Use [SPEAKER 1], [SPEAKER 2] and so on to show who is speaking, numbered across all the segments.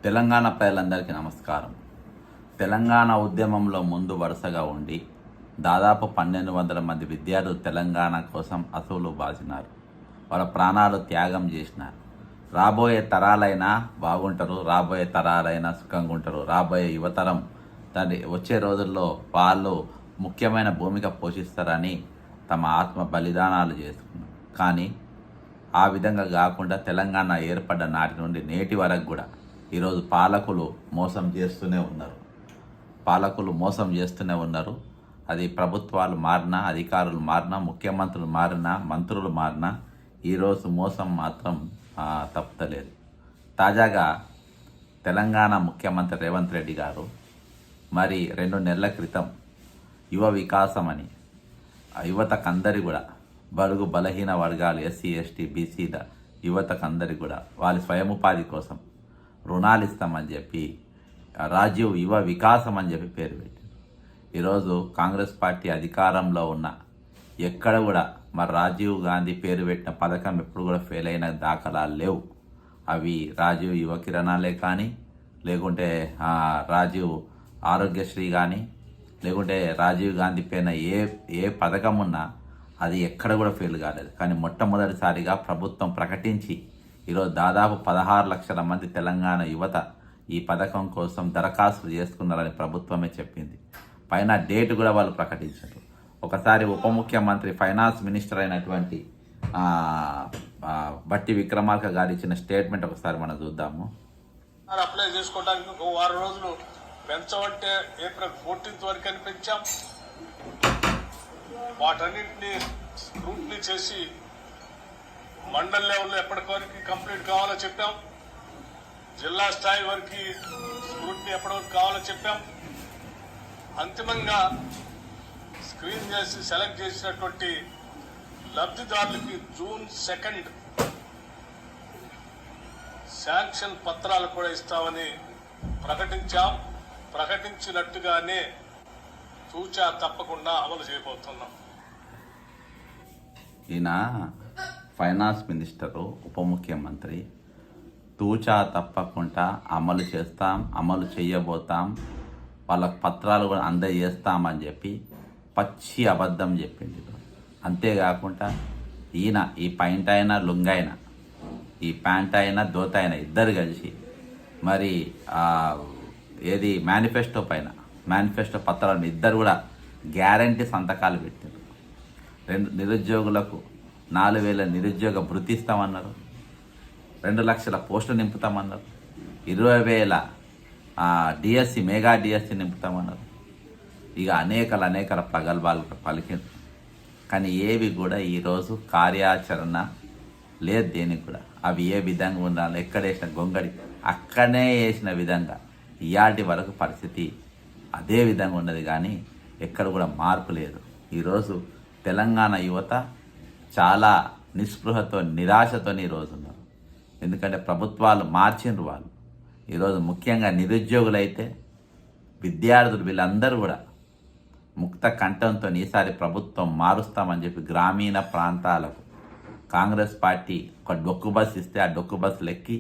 [SPEAKER 1] తెలంగాణ ప్రజలందరికీ నమస్కారం. తెలంగాణ ఉద్యమంలో ముందు వరుసగా ఉండి దాదాపు 1200 మంది విద్యార్థులు తెలంగాణ కోసం అసువులు బాసినారు. వాళ్ళ ప్రాణాలు త్యాగం చేసినారు. రాబోయే తరాలైనా బాగుంటారు, రాబోయే తరాలైనా సుఖంగా ఉంటారు, రాబోయే యువతరం దాన్ని వచ్చే రోజుల్లో వాళ్ళు ముఖ్యమైన భూమిక పోషిస్తారని తమ ఆత్మ బలిదానాలు చేసుకున్నారు. కానీ ఆ విధంగా కాకుండా తెలంగాణ ఏర్పడ్డ నాటి నుండి నేటి వరకు కూడా ఈరోజు పాలకులు మోసం చేస్తూనే ఉన్నారు. అది ప్రభుత్వాలు మారినా, అధికారులు మారినా, ముఖ్యమంత్రులు మారినా, మంత్రులు మారినా ఈరోజు మోసం మాత్రం తప్పుతలేదు. తాజాగా తెలంగాణ ముఖ్యమంత్రి రేవంత్ రెడ్డి గారు మరి 2 నెలల క్రితం యువ వికాసం అని యువతకందరి కూడా బడుగు బలహీన వర్గాలు ఎస్సీ ఎస్టీ బీసీల యువతకందరి కూడా వాళ్ళ స్వయం ఉపాధి కోసం రుణాలు ఇస్తామని చెప్పి రాజీవ్ యువ వికాసం అని చెప్పి పేరు పెట్టారు. ఈరోజు కాంగ్రెస్ పార్టీ అధికారంలో ఉన్న ఎక్కడ కూడా మరి రాజీవ్ గాంధీ పేరు పెట్టిన పథకం ఎప్పుడు కూడా ఫెయిల్ అయిన దాఖలాలు లేవు. అవి రాజీవ్ యువ కిరణాలే కానీ, లేకుంటే రాజీవ్ ఆరోగ్యశ్రీ కానీ, లేకుంటే రాజీవ్ గాంధీ పైన ఏ పథకం ఉన్నా అది ఎక్కడ కూడా ఫెయిల్ కాలేదు. కానీ మొట్టమొదటిసారిగా ప్రభుత్వం ప్రకటించి ఈరోజు దాదాపు 16 లక్షల మంది తెలంగాణ యువత ఈ పథకం కోసం దరఖాస్తులు చేసుకున్నారని ప్రభుత్వమే చెప్పింది. పైన డేట్ కూడా వాళ్ళు ప్రకటించారు. ఒకసారి ఉప ముఖ్యమంత్రి ఫైనాన్స్ మినిస్టర్ అయినటువంటి బట్టి విక్రమార్క గారు ఇచ్చిన స్టేట్మెంట్ ఒకసారి మనం చూద్దాము.
[SPEAKER 2] అప్లై చేసుకోవడానికి ఒక 6 రోజులు పెంచమంటే ఏప్రిల్ 14th వరకు అని పెంచాం. వాటన్నింటినీ స్క్రూట్నీ చేసి మండల్ లెవెల్లో ఎప్పటి వరకు కంప్లీట్ కావాలో చెప్పాం. జిల్లా స్థాయి వరకు స్క్రూట్నీ ఎప్పటి వరకు కావాలో చెప్పాం. అంతిమంగా స్క్రీన్ చేసి సెలెక్ట్ చేసినటువంటి లబ్ధిదారులకి June 2 శాంక్షన్ పత్రాలు కూడా ఇస్తామని ప్రకటించాం. ప్రకటించినట్టుగానే తూచా తప్పకుండా అమలు చేయబోతున్నాం.
[SPEAKER 1] ఈయన ఫైనాన్స్ మినిస్టరు, ఉప ముఖ్యమంత్రి తూచా తప్పకుండా అమలు చేయబోతాం, వాళ్ళకు పత్రాలు కూడా అందజేస్తామని చెప్పి పచ్చి అబద్ధం చెప్పింది. అంతేకాకుండా ఈయన ఈ పాయింట్ అయినా లుంగైనా, ఈ ప్యాంట్ అయినా దోత అయినా ఇద్దరు కలిసి మరి ఏది మేనిఫెస్టో పత్రాలను ఇద్దరు కూడా గ్యారంటీ సంతకాలు పెట్టారు. నిరుద్యోగులకు 4,000 నిరుద్యోగ భృతి ఇస్తామన్నారు, 2 లక్షల పోస్టులు నింపుతామన్నారు, 20,000 డిఎస్సి మెగా డిఎస్సి నింపుతామన్నారు. ఇక అనేకల ప్రగల్భాలు పలికింది. కానీ ఏవి కూడా ఈరోజు కార్యాచరణ లేదు దేనికి కూడా. అవి ఏ విధంగా ఉండాలి, ఎక్కడ వేసిన గొంగడి అక్కడనే వేసిన విధంగా ఇయాటి వరకు పరిస్థితి అదే విధంగా ఉన్నది. కానీ ఎక్కడ కూడా మార్పు లేదు. ఈరోజు తెలంగాణ యువత చాలా నిస్పృహతో, నిరాశతో ఈరోజు ఉన్నారు. ఎందుకంటే ప్రభుత్వాలు మార్చిండ్రు వాళ్ళు. ఈరోజు ముఖ్యంగా నిరుద్యోగులైతే, విద్యార్థులు వీళ్ళందరూ కూడా ముక్త కంఠంతో ఈసారి ప్రభుత్వం మారుస్తామని చెప్పి గ్రామీణ ప్రాంతాలకు కాంగ్రెస్ పార్టీ ఒక డొక్కు బస్సు ఇస్తే ఆ డొక్కు బస్సులు ఎక్కి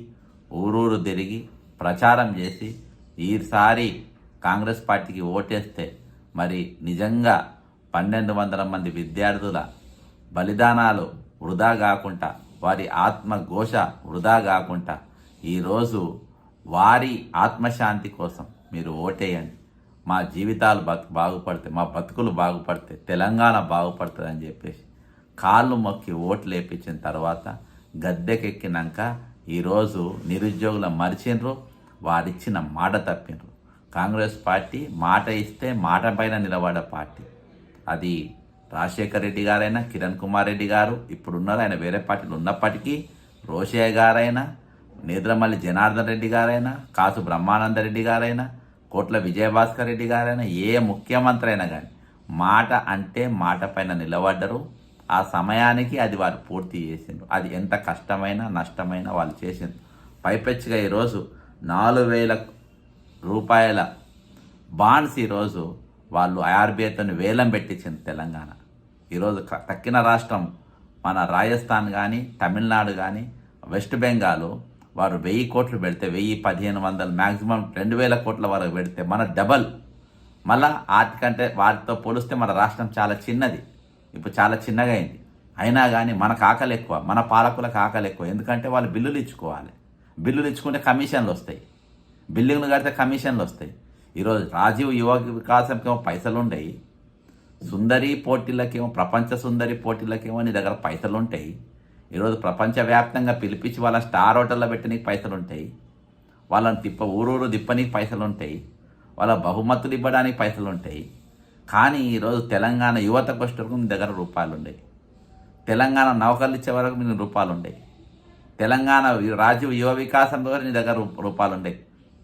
[SPEAKER 1] ఊరూరు తిరిగి ప్రచారం చేసి ఈసారి కాంగ్రెస్ పార్టీకి ఓటేస్తే మరి నిజంగా 1200 మంది విద్యార్థుల బలిదానాలు వృధా కాకుండా, వారి ఆత్మఘోష వృధా కాకుండా ఈరోజు వారి ఆత్మశాంతి కోసం మీరు ఓటేయండి, మా జీవితాలు బాగుపడితే, మా బతుకులు బాగుపడితే, తెలంగాణ బాగుపడుతుంది అని చెప్పేసి కాళ్ళు మొక్కి ఓట్లు వేయించిన తర్వాత గద్దెకెక్కినాక ఈరోజు నిరుద్యోగుల మరిచిండ్రు, వారిచ్చిన మాట తప్పిండ్రు. కాంగ్రెస్ పార్టీ మాట ఇస్తే మాట పైన నిలబడే పార్టీ. అది రాజశేఖర్ రెడ్డి గారైనా, కిరణ్ కుమార్ రెడ్డి గారు ఇప్పుడున్నారు, ఆయన వేరే పార్టీలు ఉన్నప్పటికీ, రోషయ్య గారైనా, నేద్రమల్లి జనార్దన్ రెడ్డి గారైనా, కాసు బ్రహ్మానందరెడ్డి గారైనా, కోట్ల విజయభాస్కర్ రెడ్డి గారైనా, ఏ ముఖ్యమంత్రి అయినా కానీ మాట అంటే మాట పైన నిలబడ్డరు. ఆ సమయానికి అది వారు పూర్తి చేసిండ్రు. అది ఎంత కష్టమైనా నష్టమైనా వాళ్ళు చేసిండ్రు. పైపెచ్చిగా ఈరోజు 4,000 రూపాయల బాండ్స్ ఈరోజు వాళ్ళు ఆర్బీఐతో వేలం పెట్టించింది తెలంగాణ. ఈరోజు తక్కిన రాష్ట్రం మన రాజస్థాన్ కానీ, తమిళనాడు కానీ, వెస్ట్ బెంగాల్ వారు 1000 కోట్లు పెడితే 1500 మ్యాక్సిమం 2000 కోట్ల వరకు పెడితే మన డబల్. మళ్ళా వాటికంటే వాటితో పోలిస్తే మన రాష్ట్రం చాలా చిన్నది, ఇప్పుడు చాలా చిన్నగా అయింది. అయినా కానీ మనకు ఆకలి ఎక్కువ, మన పాలకులకు ఆకలి ఎక్కువ. ఎందుకంటే వాళ్ళు బిల్లులు ఇచ్చుకోవాలి, బిల్లులు ఇచ్చుకుంటే కమిషన్లు వస్తాయి, బిల్డింగ్లు కడితే కమిషన్లు వస్తాయి. ఈరోజు రాజీవ్ యువ వికాసంకేమో పైసలు ఉండయి, సుందరి పోటీలకేమో ప్రపంచ సుందరి పోటీలకేమో నీ దగ్గర పైసలు ఉంటాయి. ఈరోజు ప్రపంచవ్యాప్తంగా పిలిపించి వాళ్ళ స్టార్ హోటల్లో పెట్టి నీకు పైసలు ఉంటాయి, వాళ్ళని ఊరూరు దిప్పనీకి పైసలు ఉంటాయి, వాళ్ళ బహుమతులు ఇవ్వడానికి పైసలు ఉంటాయి. కానీ ఈరోజు తెలంగాణ యువతకు వచ్చేటప్పుడు మీ దగ్గర రూపాయలు ఉన్నాయి, తెలంగాణ నౌకర్లు ఇచ్చే వరకు మీ రూపాయలు ఉన్నాయి, తెలంగాణ రాజీవ్ యువ వికాసం ద్వారా నీ దగ్గర రూపాయలు ఉన్నాయి.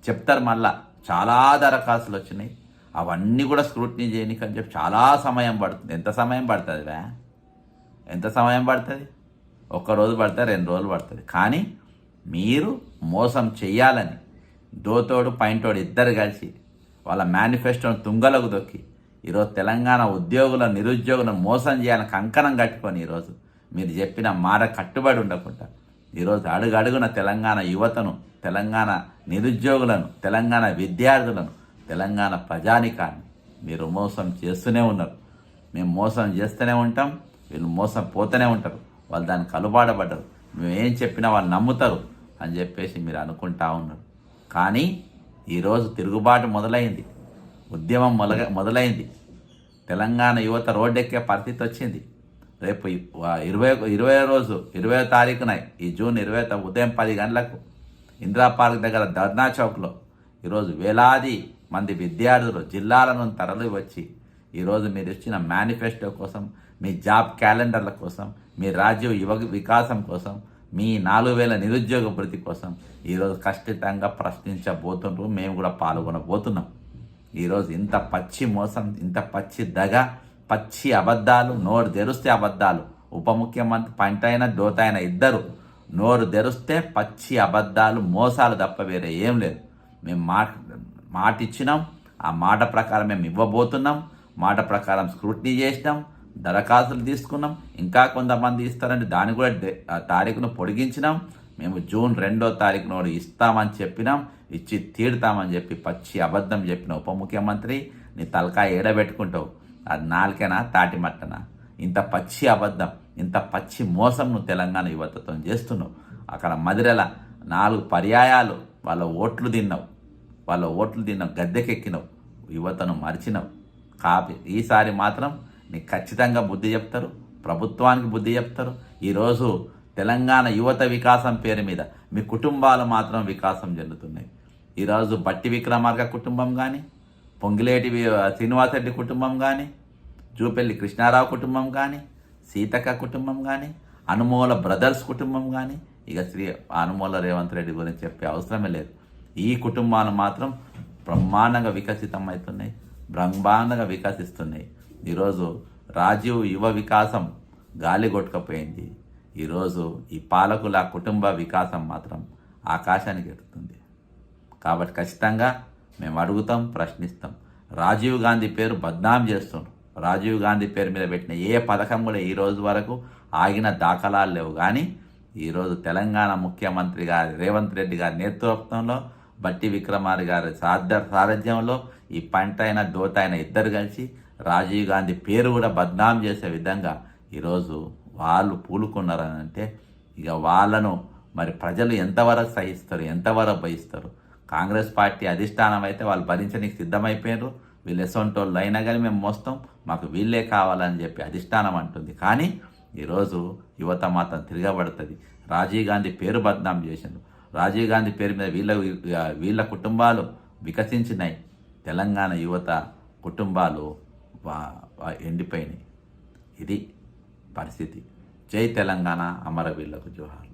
[SPEAKER 1] చెప్తారు మళ్ళా చాలా దరఖాస్తులు వచ్చినాయి, అవన్నీ కూడా స్క్రూటినీ చేయనీకి అని చెప్పి చాలా సమయం పడుతుంది. ఎంత సమయం పడుతుంది ఎంత సమయం పడుతుంది? ఒక్కరోజు పడుతుంది, 2 రోజులు పడుతుంది. కానీ మీరు మోసం చెయ్యాలని దోతోడు పైంటోడు ఇద్దరు కలిసి వాళ్ళ మేనిఫెస్టోను తుంగలకు దొక్కి ఈరోజు తెలంగాణ ఉద్యోగుల నిరుద్యోగులను మోసం చేయాలని కంకణం కట్టుకొని ఈరోజు మీరు చెప్పిన మాట కట్టుబడి ఉండకుండా ఈరోజు అడుగడుగున తెలంగాణ యువతను, తెలంగాణ నిరుద్యోగులను, తెలంగాణ విద్యార్థులను, తెలంగాణ ప్రజానికాన్ని మీరు మోసం చేస్తూనే ఉన్నారు. మేము మోసం చేస్తూనే ఉంటాం, వీళ్ళు మోసం పోతూనే ఉంటారు. వాళ్ళు దాన్ని కలుబాడబడ్డరు, మేము ఏం చెప్పినా వాళ్ళు నమ్ముతారు అని చెప్పేసి మీరు అనుకుంటా ఉన్నారు. కానీ ఈరోజు తిరుగుబాటు మొదలైంది, ఉద్యమం మొదలైంది, తెలంగాణ యువత రోడ్డెక్కే పరిస్థితి వచ్చింది. రేపు 20వ తారీఖున ఈ జూన్ 20 ఉదయం 10 గంటలకు ఇందిరా పార్క్ దగ్గర ధర్నా చౌక్లో ఈరోజు వేలాది మంది విద్యార్థులు జిల్లాల నుండి తరలి వచ్చి ఈరోజు మీరు ఇచ్చిన మేనిఫెస్టో కోసం, మీ జాబ్ క్యాలెండర్ల కోసం, మీ రాజ్య యువ వికాసం కోసం, మీ 4000 నిరుద్యోగ భృతి కోసం ఈరోజు ఖచ్చితంగా ప్రశ్నించబోతున్నారు. మేము కూడా పాల్గొనబోతున్నాం. ఈరోజు ఇంత పచ్చి మోసం, ఇంత పచ్చి దగ, పచ్చి అబద్ధాలు, నోరు తెరిస్తే అబద్ధాలు. ఉప ముఖ్యమంత్రి పంటైన దోతైన ఇద్దరు నోరు తెరిస్తే పచ్చి అబద్ధాలు, మోసాలు తప్ప వేరే ఏం లేదు. మేము మాట ఇచ్చినాం, ఆ మాట ప్రకారం మేము ఇవ్వబోతున్నాం. మాట ప్రకారం స్క్రూటినీ చేసినాం, దరఖాస్తులు తీసుకున్నాం. ఇంకా కొంతమంది ఇస్తారని దాన్ని కూడా తారీఖును పొడిగించినాం. మేము జూన్ 2వ తారీఖు నాడు ఇస్తామని చెప్పినాం, ఇచ్చి తీరుతామని చెప్పి పచ్చి అబద్ధం చెప్పిన ఉప ముఖ్యమంత్రి నీ తలకాయ ఏడబెట్టుకుంటావు. అది నాలుకేనా తాటి మట్టనా? ఇంత పచ్చి అబద్ధం, ఇంత పచ్చి మోసం నువ్వు తెలంగాణ యువతతో చేస్తున్నావు. అక్కడ మదిరెల 4 పర్యాయాలు వాళ్ళ ఓట్లు తిన్నావు, గద్దెకెక్కినావు, యువతను మరిచినావు. ఈసారి మాత్రం నీకు ఖచ్చితంగా బుద్ధి చెప్తారు, ప్రభుత్వానికి బుద్ధి చెప్తారు. ఈరోజు తెలంగాణ యువత వికాసం పేరు మీద మీ కుటుంబాలు మాత్రం వికాసం చెందుతున్నాయి. ఈరోజు బట్టి విక్రమార్క కుటుంబం కానీ, పొంగిలేటి శ్రీనివాసరెడ్డి కుటుంబం కానీ, జూపల్లి కృష్ణారావు కుటుంబం కానీ, సీతక్క కుటుంబం కానీ, అనుమోల బ్రదర్స్ కుటుంబం కానీ, ఇక అనుమోల రేవంత్ రెడ్డి గురించి చెప్పే అవసరమే లేదు. ఈ కుటుంబాలు మాత్రం బ్రహ్మాండంగా వికసిస్తున్నాయి. ఈరోజు రాజీవ్ యువ వికాసం గాలి కొట్టుకపోయింది. ఈరోజు ఈ పాలకుల కుటుంబ వికాసం మాత్రం ఆకాశానికి ఎడుతుంది. కాబట్టి ఖచ్చితంగా మేము అడుగుతాం, ప్రశ్నిస్తాం. రాజీవ్ గాంధీ పేరు బద్నాం చేస్తున్నాం. రాజీవ్ గాంధీ పేరు మీద పెట్టిన ఏ పథకం కూడా ఈ రోజు వరకు ఆగిన దాఖలాలు లేవు. కానీ ఈరోజు తెలంగాణ ముఖ్యమంత్రి గారి రేవంత్ రెడ్డి గారి నేతృత్వంలో, బట్టి విక్రమార్క గారి సారథ్యంలో ఈ పంటైన దోతైన ఇద్దరు కలిసి రాజీవ్ గాంధీ పేరు కూడా బద్నాం చేసే విధంగా ఈరోజు వాళ్ళు పూలుకున్నారని అంటే ఇక వాళ్ళను మరి ప్రజలు ఎంతవరకు సహిస్తారు, ఎంతవరకు భయిస్తారు? కాంగ్రెస్ పార్టీ అధిష్టానం అయితే వాళ్ళు భరించడానికి సిద్ధమైపోయారు. వీళ్ళు ఎసొంటోళ్ళు అయినా కానీ మేము మోస్తాం, మాకు వీళ్ళే కావాలని చెప్పి అధిష్టానం అంటుంది. కానీ ఈరోజు యువత మాత్రం తిరగబడుతుంది. రాజీవ్ గాంధీ పేరు బద్నాం చేసిండు, రాజీవ్ గాంధీ పేరు మీద వీళ్ళ కుటుంబాలు వికసించినాయి. తెలంగాణ యువత కుటుంబాలు ఎండిపోయినాయి. ఇది పరిస్థితి. జై తెలంగాణ, అమరవీరులకు జోహార్.